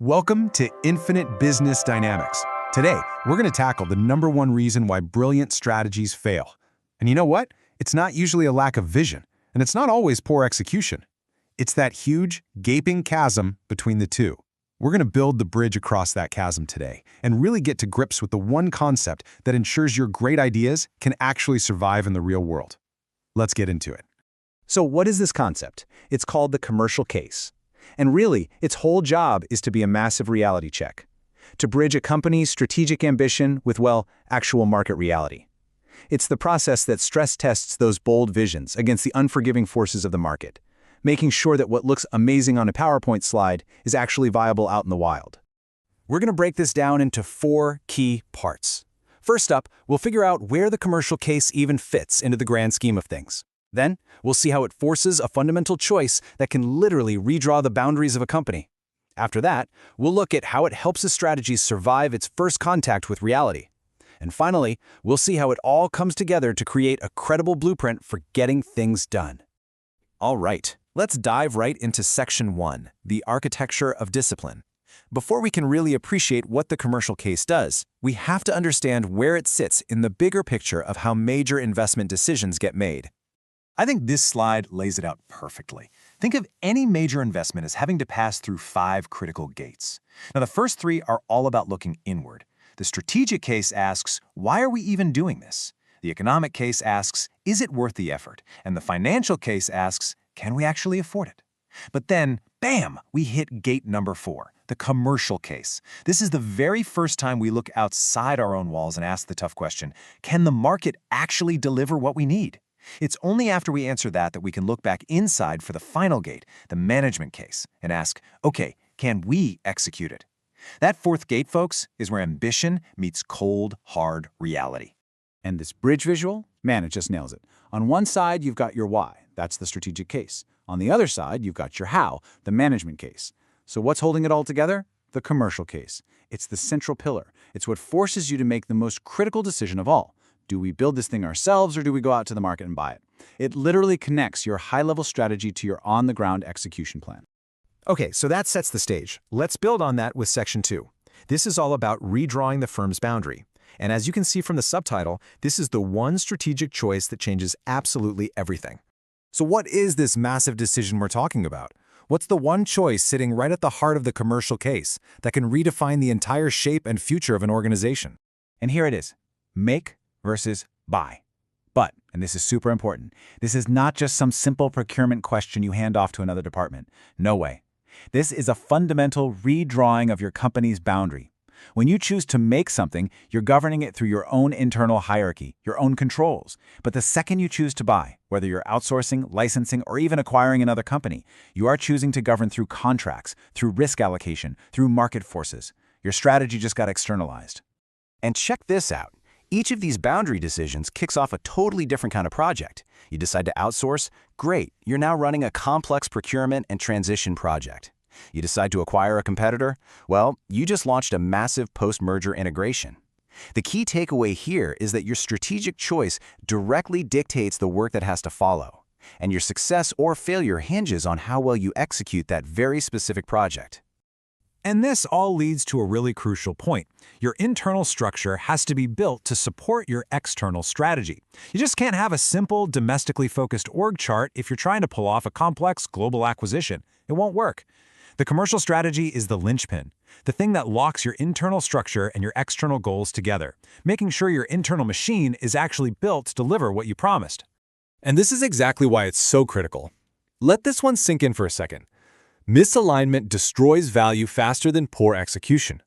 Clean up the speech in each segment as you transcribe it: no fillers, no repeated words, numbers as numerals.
Welcome to Infinite Business Dynamics. Today, we're going to tackle the #1 reason why brilliant strategies fail. And you know what? It's not usually a lack of vision, and it's not always poor execution. It's that huge, gaping chasm between the two. We're going to build the bridge across that chasm today and really get to grips with the one concept that ensures your great ideas can actually survive in the real world. Let's get into it. So what is this concept? It's called the commercial case. And really, its whole job is to be a massive reality check, to bridge a company's strategic ambition with, well, actual market reality. It's the process that stress tests those bold visions against the unforgiving forces of the market, making sure that what looks amazing on a PowerPoint slide is actually viable out in the wild. We're going to break this down into 4 key parts. First up, we'll figure out where the commercial case even fits into the grand scheme of things. Then, we'll see how it forces a fundamental choice that can literally redraw the boundaries of a company. After that, we'll look at how it helps a strategy survive its first contact with reality. And finally, we'll see how it all comes together to create a credible blueprint for getting things done. All right, let's dive right into Section 1, the architecture of discipline. Before we can really appreciate what the commercial case does, we have to understand where it sits in the bigger picture of how major investment decisions get made. I think this slide lays it out perfectly. Think of any major investment as having to pass through 5 critical gates. Now, the first 3 are all about looking inward. The strategic case asks, why are we even doing this? The economic case asks, is it worth the effort? And the financial case asks, can we actually afford it? But then, bam, we hit gate number 4, the commercial case. This is the very first time we look outside our own walls and ask the tough question, can the market actually deliver what we need? It's only after we answer that we can look back inside for the final gate, the management case, and ask, okay, can we execute it? That 4th gate, folks, is where ambition meets cold, hard reality. And this bridge visual, man, it just nails it. On one side, you've got your why. That's the strategic case. On the other side, you've got your how, the management case. So what's holding it all together? The commercial case. It's the central pillar. It's what forces you to make the most critical decision of all. Do we build this thing ourselves or do we go out to the market and buy it? It literally connects your high-level strategy to your on-the-ground execution plan. Okay, so that sets the stage. Let's build on that with Section 2. This is all about redrawing the firm's boundary. And as you can see from the subtitle, this is the one strategic choice that changes absolutely everything. So what is this massive decision we're talking about? What's the one choice sitting right at the heart of the commercial case that can redefine the entire shape and future of an organization? And here it is. Make versus buy. But, and this is super important, this is not just some simple procurement question you hand off to another department. No way. This is a fundamental redrawing of your company's boundary. When you choose to make something, you're governing it through your own internal hierarchy, your own controls. But the second you choose to buy, whether you're outsourcing, licensing, or even acquiring another company, you are choosing to govern through contracts, through risk allocation, through market forces. Your strategy just got externalized. And check this out. Each of these boundary decisions kicks off a totally different kind of project. You decide to outsource? Great, you're now running a complex procurement and transition project. You decide to acquire a competitor? Well, you just launched a massive post-merger integration. The key takeaway here is that your strategic choice directly dictates the work that has to follow, and your success or failure hinges on how well you execute that very specific project. And this all leads to a really crucial point. Your internal structure has to be built to support your external strategy. You just can't have a simple, domestically focused org chart if you're trying to pull off a complex global acquisition. It won't work. The commercial strategy is the linchpin, the thing that locks your internal structure and your external goals together, making sure your internal machine is actually built to deliver what you promised. And this is exactly why it's so critical. Let this one sink in for a second. Misalignment destroys value faster than poor execution.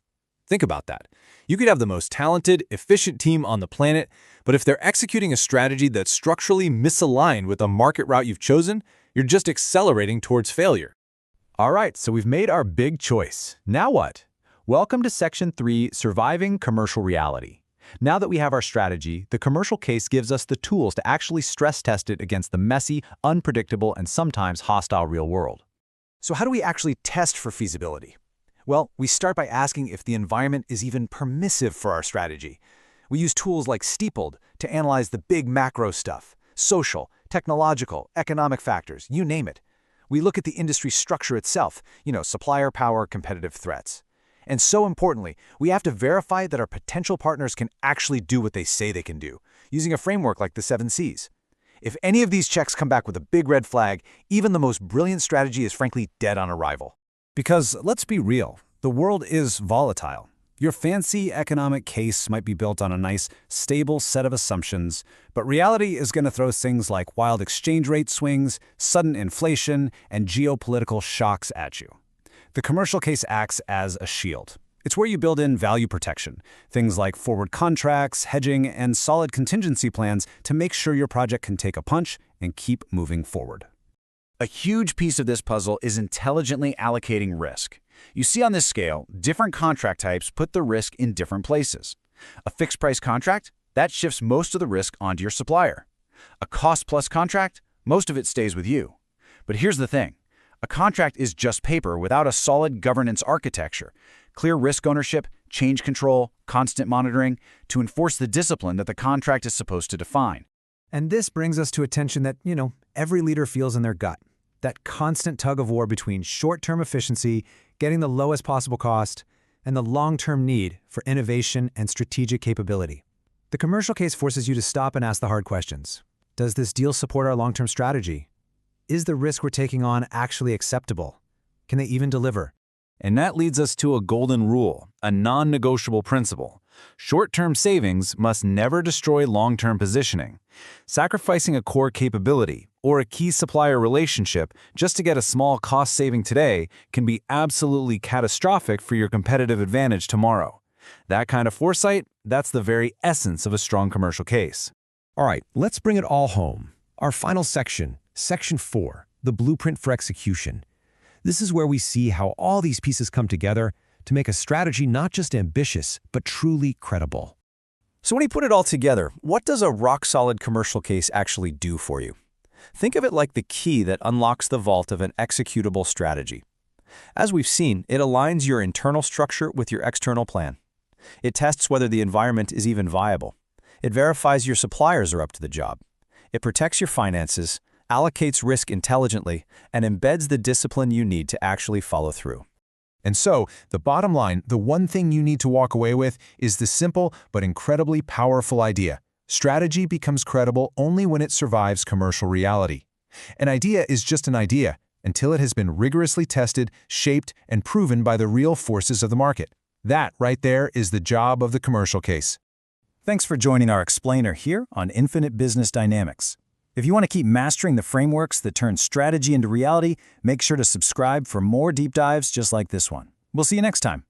Think about that. You could have the most talented, efficient team on the planet, but if they're executing a strategy that's structurally misaligned with the market route you've chosen, you're just accelerating towards failure. All right, so we've made our big choice. Now what? Welcome to Section 3, Surviving Commercial Reality. Now that we have our strategy, the commercial case gives us the tools to actually stress test it against the messy, unpredictable, and sometimes hostile real world. So how do we actually test for feasibility? Well, we start by asking if the environment is even permissive for our strategy. We use tools like Steepled to analyze the big macro stuff, social, technological, economic factors, you name it. We look at the industry structure itself, supplier power, competitive threats. And so importantly, we have to verify that our potential partners can actually do what they say they can do, using a framework like the 7 Cs. If any of these checks come back with a big red flag, even the most brilliant strategy is frankly dead on arrival. Because let's be real, the world is volatile. Your fancy economic case might be built on a nice, stable set of assumptions, but reality is going to throw things like wild exchange rate swings, sudden inflation, and geopolitical shocks at you. The commercial case acts as a shield. It's where you build in value protection, things like forward contracts, hedging, and solid contingency plans to make sure your project can take a punch and keep moving forward. A huge piece of this puzzle is intelligently allocating risk. You see on this scale, different contract types put the risk in different places. A fixed-price contract, that shifts most of the risk onto your supplier. A cost-plus contract, most of it stays with you. But here's the thing. A contract is just paper without a solid governance architecture, clear risk ownership, change control, constant monitoring, to enforce the discipline that the contract is supposed to define. And this brings us to a tension that, every leader feels in their gut. That constant tug of war between short-term efficiency, getting the lowest possible cost, and the long-term need for innovation and strategic capability. The commercial case forces you to stop and ask the hard questions. Does this deal support our long-term strategy? Is the risk we're taking on actually acceptable? Can they even deliver? And that leads us to a golden rule, a non-negotiable principle. Short-term savings must never destroy long-term positioning. Sacrificing a core capability or a key supplier relationship just to get a small cost saving today can be absolutely catastrophic for your competitive advantage tomorrow. That kind of foresight, that's the very essence of a strong commercial case. All right, let's bring it all home. Our final section, Section 4, the blueprint for execution. This is where we see how all these pieces come together to make a strategy not just ambitious, but truly credible. So when you put it all together, what does a rock-solid commercial case actually do for you? Think of it like the key that unlocks the vault of an executable strategy. As we've seen, it aligns your internal structure with your external plan. It tests whether the environment is even viable. It verifies your suppliers are up to the job. It protects your finances, allocates risk intelligently, and embeds the discipline you need to actually follow through. And so, the bottom line, the one thing you need to walk away with is the simple but incredibly powerful idea. Strategy becomes credible only when it survives commercial reality. An idea is just an idea until it has been rigorously tested, shaped, and proven by the real forces of the market. That, right there, is the job of the commercial case. Thanks for joining our explainer here on Infinite Business Dynamics. If you want to keep mastering the frameworks that turn strategy into reality, make sure to subscribe for more deep dives just like this one. We'll see you next time.